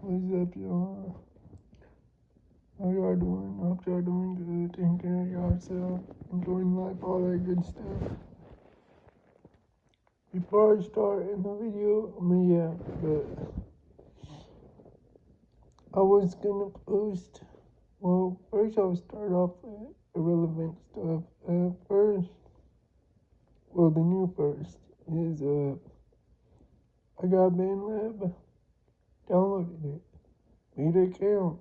What's up, y'all? How y'all doing? Hope y'all doing good, taking care of yourself, enjoying life, all that good stuff. Before I start in the video, but I was gonna post. Well, first I'll start off with irrelevant stuff. The new first is I got BandLab, downloaded it, made an account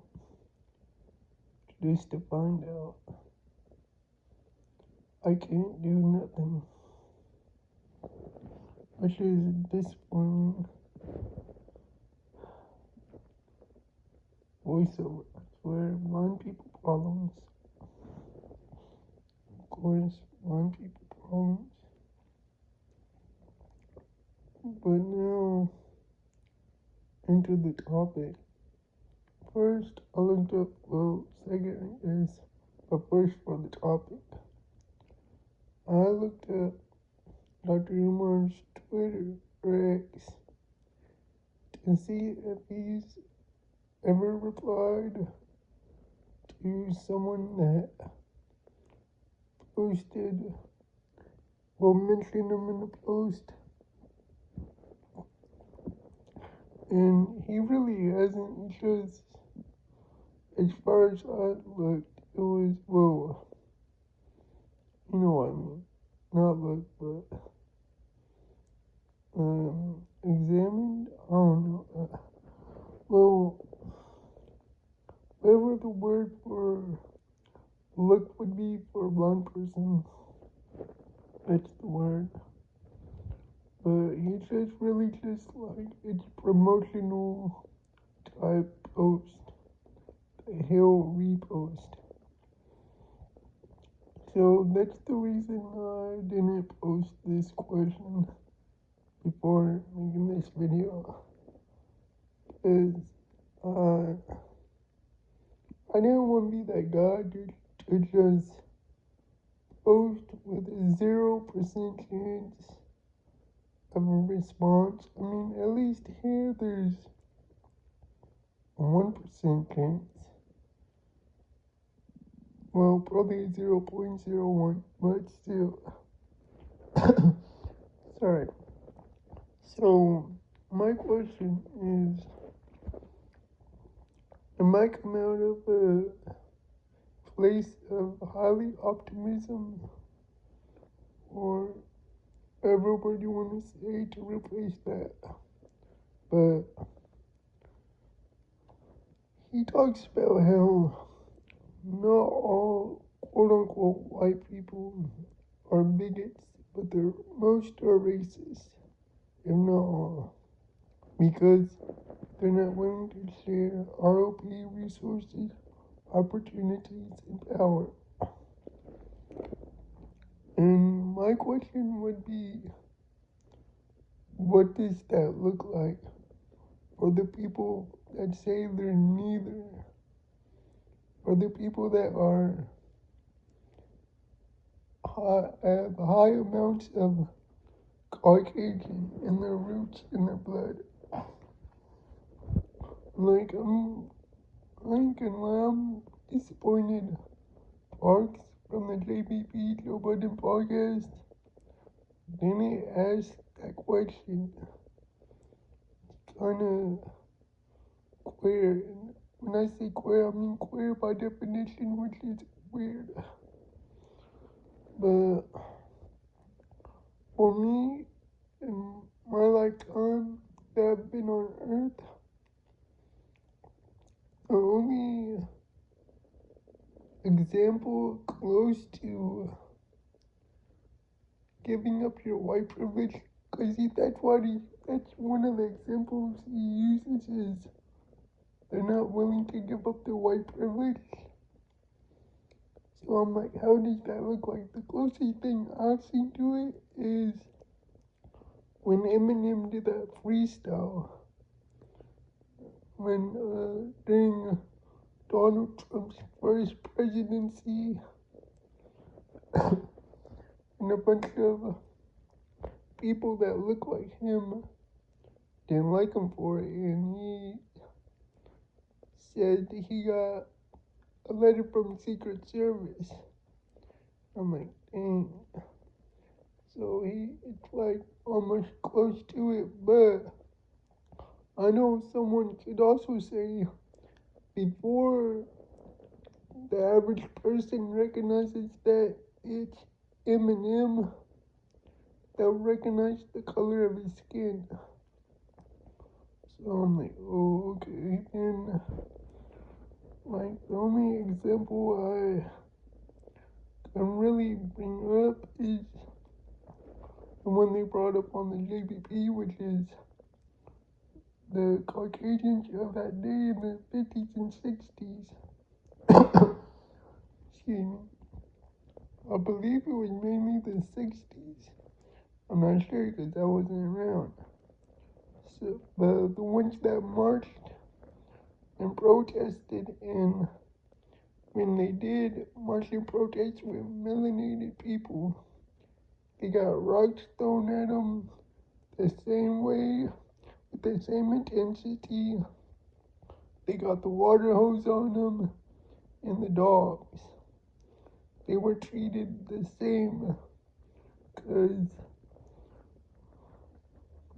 just to find out I can't do nothing, which is disappointing. Voiceover, I swear, blind people problems. Of course, blind people problems. But now, into the topic. First, I looked up, second is, but first for the topic. I looked up Dr. Umar's Twitter or X to see if he's ever replied to someone that posted, mentioned him in the post. And he really hasn't, because as far as I looked, it was, you know what I mean. Not look, but examined? I don't know. Whatever the word for look would be for a blind person, that's the word. But he just really just like, it's promotional type post that he'll repost. So that's the reason I didn't post this question before making this video. Because I didn't want to be that guy to just post with a 0% chance of a response. I mean, at least here there's a 1% chance. Well, probably 0.01, but still. Sorry. So, my question is, am I coming out of a place of highly optimism, or whatever word you want to say to replace that? But he talks about how not all quote unquote white people are bigots, but most are racist, if not all, because they're not willing to share ROP resources, opportunities, and power. And my question would be, what does that look like for the people that say they're neither? For the people that have high amounts of Caucasian in their roots, in their blood. Like, I'm disappointed. Parks from the JBP Joe Budden podcast didn't ask that question. It's kind of queer. And when I say queer, I mean queer by definition, which is weird. But for me, in my lifetime that I've been on Earth, the only example close to giving up your white privilege, because that's one of the examples he uses is they're not willing to give up their white privilege. So I'm like, how does that look like? The closest thing I've seen to it is when Eminem did that freestyle during Donald Trump's first presidency, and a bunch of people that look like him didn't like him for it, and he said he got a letter from Secret Service. I'm like, dang. So it's like almost close to it, but I know someone could also say before the average person recognizes that it's Eminem, they'll recognize the color of his skin. So I'm like, oh, okay. And like the only example I can really bring up is the one they brought up on the JPP, which is the Caucasians of that day in the 50s and 60s. Excuse me. I believe it was mainly the 60s. I'm not sure because I wasn't around. So, but the ones that marched and protested, and when they did march and protest with melanated people, they got rocks thrown at them the same way, with the same intensity. They got the water hose on them and the dogs. They were treated the same because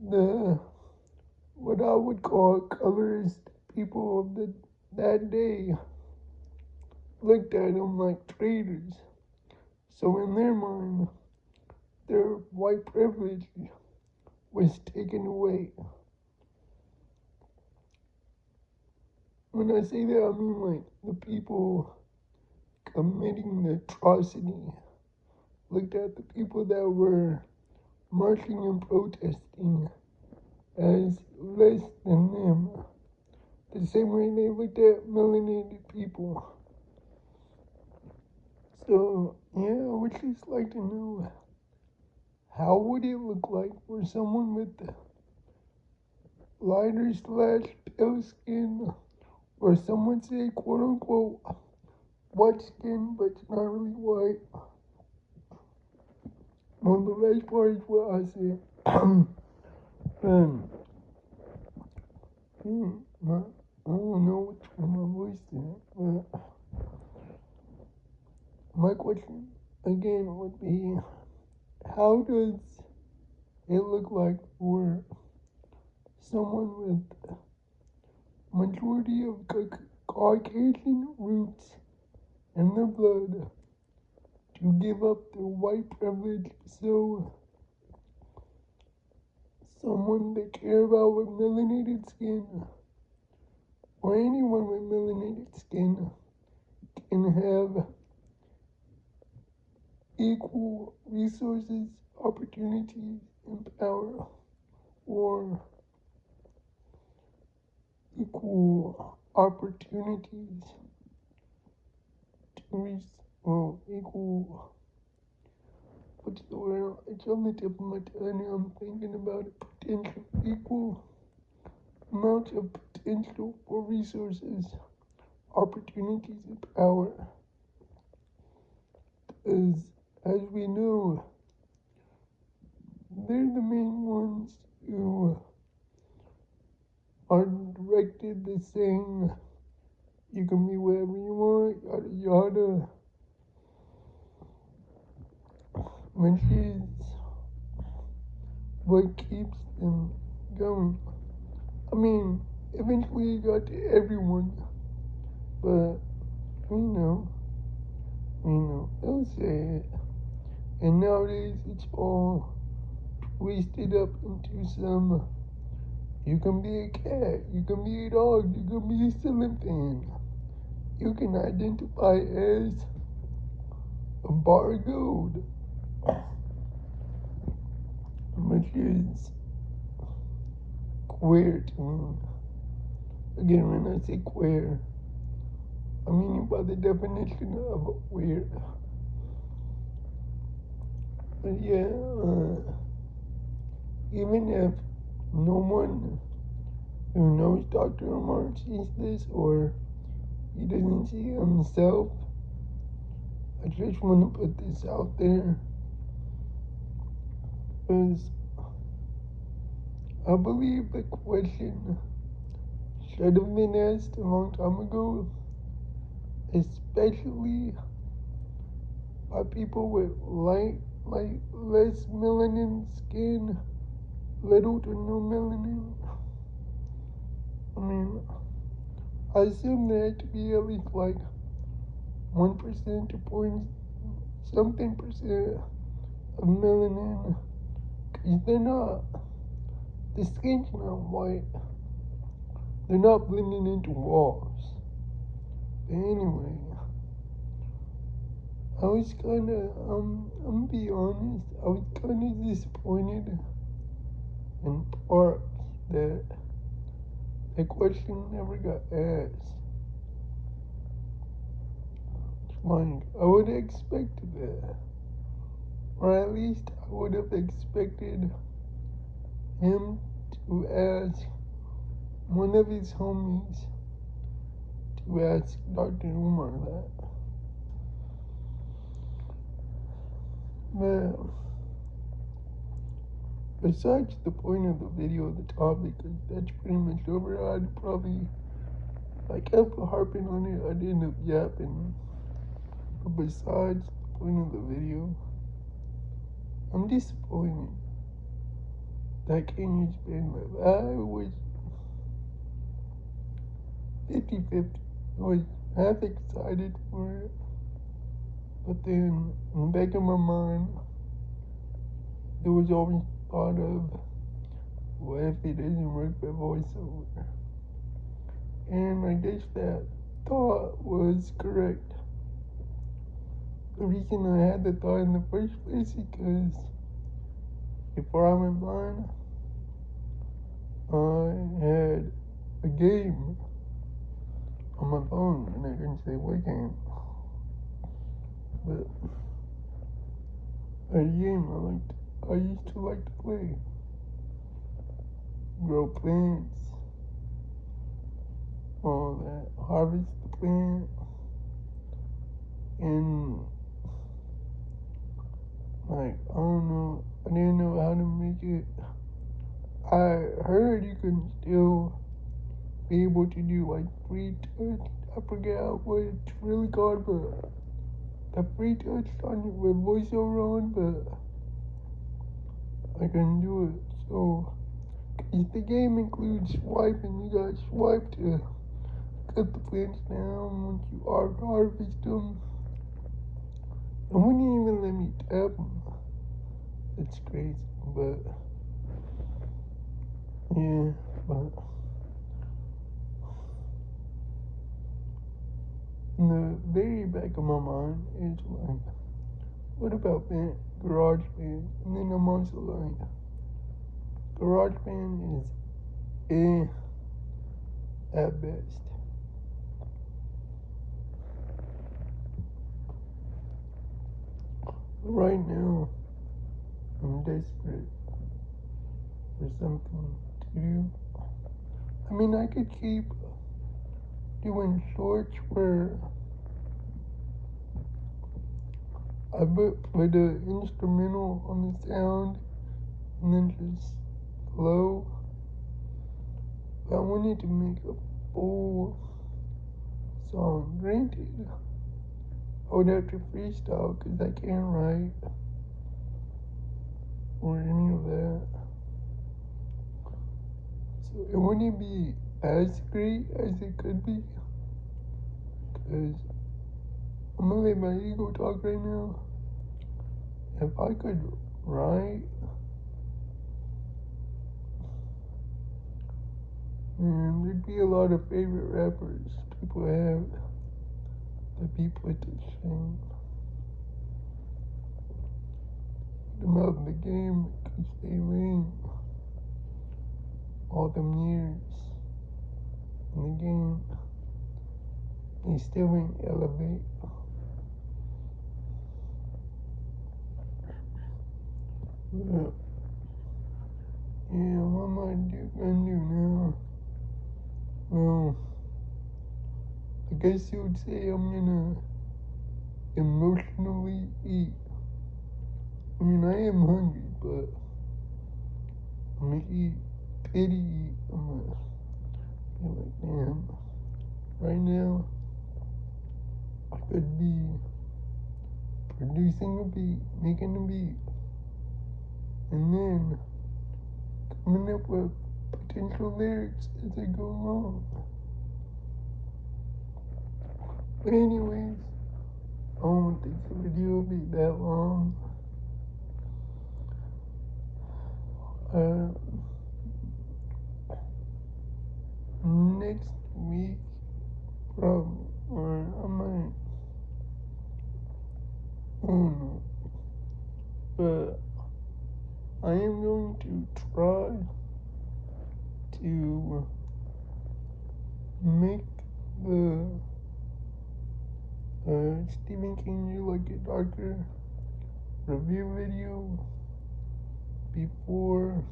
the what I would call colorist people of that day looked at them like traitors. So in their mind, their white privilege was taken away. When I say that, I mean like the people committing the atrocity looked at the people that were marching and protesting as less than them. The same way they looked at melanated people. So, yeah, I would just like to know how would it look like for someone with lighter slash pale skin, or someone say quote unquote white skin, but it's not really white. Well, the last part is what I said. um, I don't know which one my voice is, but my question again would be, how does it look like for someone with majority of Caucasian roots in their blood to give up their white privilege so someone they care about with melanated skin or anyone with melanated skin can have equal resources, opportunities, and power, or equal opportunities to reach, well, equal, what's the word? It's on the tip of my tongue. I'm thinking about it. Potential, equal amounts of potential for resources, opportunities, and power. As we know, they're the main ones who are directed to saying you can be wherever you want, yada yada, which is what keeps them going. I mean, eventually it got to everyone, but they'll say it. And nowadays it's all twisted up into some, you can be a cat, you can be a dog, you can be a ceiling fan. You can identify as a bar of gold, which is queer to me. Again, when I say queer, I mean by the definition of weird. But yeah, even if no one who knows Dr. Umar sees this or he doesn't see himself, I just want to put this out there because I believe the question should have been asked a long time ago, especially by people with less melanin skin, little to no melanin. I mean, I assume there had to be at least like 1% to point something percent of melanin. Cause the skin's not white. They're not blending into walls. But anyway, I was kinda, I'm gonna be honest, I was kinda disappointed in parts that the question never got asked. Like, I would have expected that. Or at least I would have expected him to ask one of his homies to ask Dr. Umar that. But besides the point of the video, the topic, that's pretty much over. I'd probably, I kept harping on it, I'd end up yapping. But besides the point of the video, I'm disappointed that Kenya's been left. I was 50-50. I was half excited for it, but then in the back of my mind, there was always thought of, what if it doesn't work for voiceover? And I guess that thought was correct. The reason I had the thought in the first place is because before I went blind, I had a game on my phone, and I didn't say what game. But a game I used to like to play. Grow plants, all that, harvest the plant, and like, I don't know, I didn't know how to make it. I heard you can still be able to do like free touch. I forget what it's really called, but the free touch on it with voiceover on, but I couldn't do it. So, if the game includes swiping, you gotta swipe to cut the plants down once you harvest them. And wouldn't even let me tap them. It's crazy, but yeah, but in the very back of my mind is like, what about GarageBand? And then I'm also like, GarageBand is at best. Right now, I'm desperate for something to do. I mean, I could keep doing shorts where I put an instrumental on the sound and then just flow. But I wanted to make a full song. Granted, I would have to freestyle because I can't write or any of that. So it wouldn't be as great as it could be, because I'm gonna let my ego talk right now. If I could write, man, there'd be a lot of favorite rappers people have that be put to shame. Put them out in the game because they lame. All them years in the game, they still ain't elevate. But, yeah, what am I gonna do now? Well, I guess you would say I'm gonna emotionally eat. I mean, I am hungry, but I'm gonna eat pity eat. I'm gonna Be like, damn, right now I could be producing a beat, making a beat, and then coming up with potential lyrics as I go along. But anyways, I don't think the video will be that long. Uh, Next week, probably, or I might, I don't know. But I am going to try to make the Stephen King You Like It Darker review video before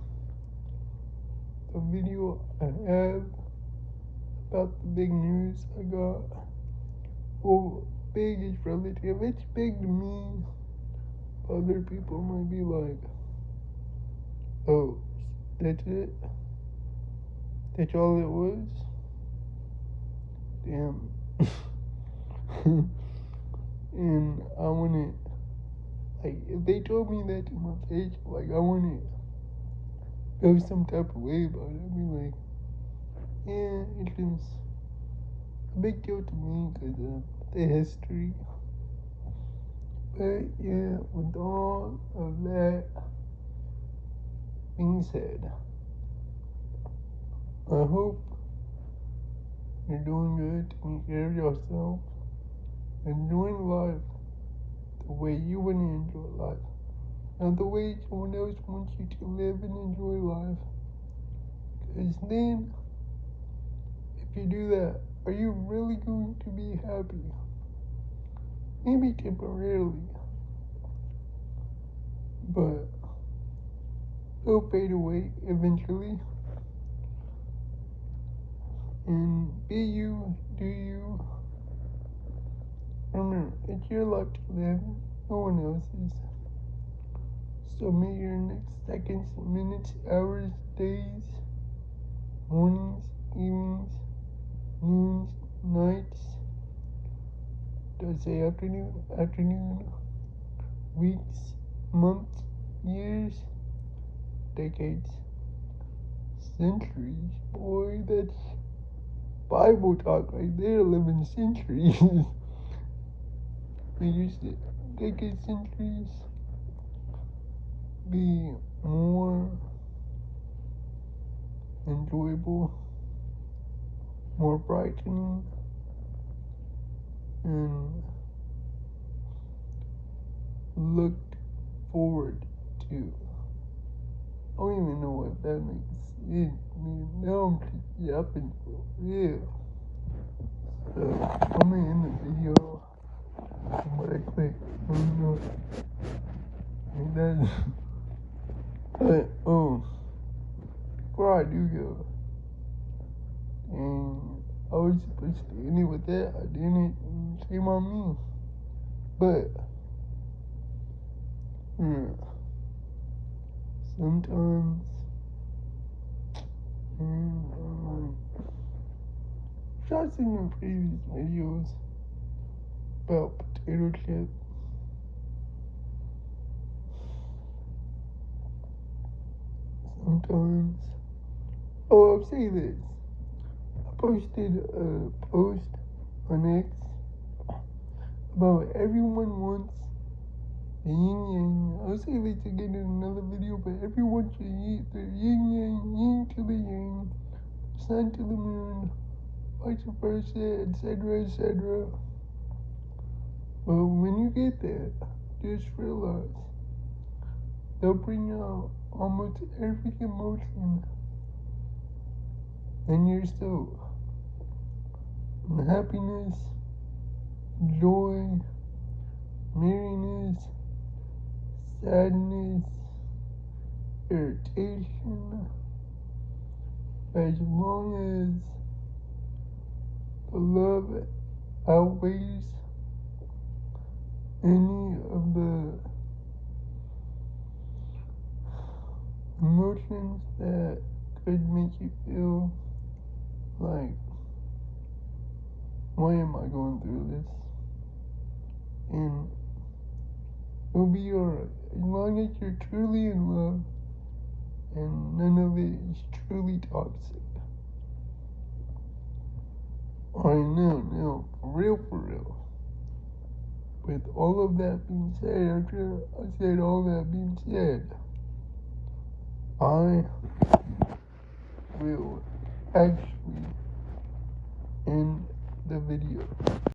the video I have about the big news I got. Well, big is relative. It's big to me. Other people might be like, oh, that's it? That's all it was? Damn. And I wouldn't, like, if they told me that to my face, like, I wouldn't feel some type of way about it. I'd be like, yeah, it's just a big deal to me because of the history. But yeah, with all of that being said, I hope you're doing good, taking care of yourself, enjoying life the way you want to enjoy life, not the way someone else wants you to live and enjoy life. Because then, if you do that, are you really going to be happy? Maybe temporarily, but it'll fade away eventually. And be you, do you. Remember, it's your life to live, no one else's. So may your next seconds, minutes, hours, days, mornings, evenings, noons, nights, does say afternoon, weeks, months, years, decades, centuries. Boy, that's Bible talk right there, 11 centuries. May your decades, centuries be more enjoyable, more brightening, and looked forward to. I don't even know what that makes sense. Now I'm just yapping for real. So I'm gonna end the video. But I click. I don't know. And that's. But before I do go, and I was supposed to end it with that. I didn't. Shame on me. But sometimes, shots in my previous videos about potato chips. Sometimes, I'll say this. I posted a post on X about everyone wants the yin yang. I'll say this again in another video, but everyone should eat the yin yang, yin to the yang, sun to the moon, vice versa, etc., etc. But when you get there, just realize they'll bring out almost every emotion in your soul. And happiness, joy, merriness, sadness, irritation, as long as the love outweighs any of the emotions that could make you feel Like, why am I going through this? And it'll be alright. As long as you're truly in love and none of it is truly toxic. Alright, no, for real. With all of that being said, after I said all that being said, I will actually end the video.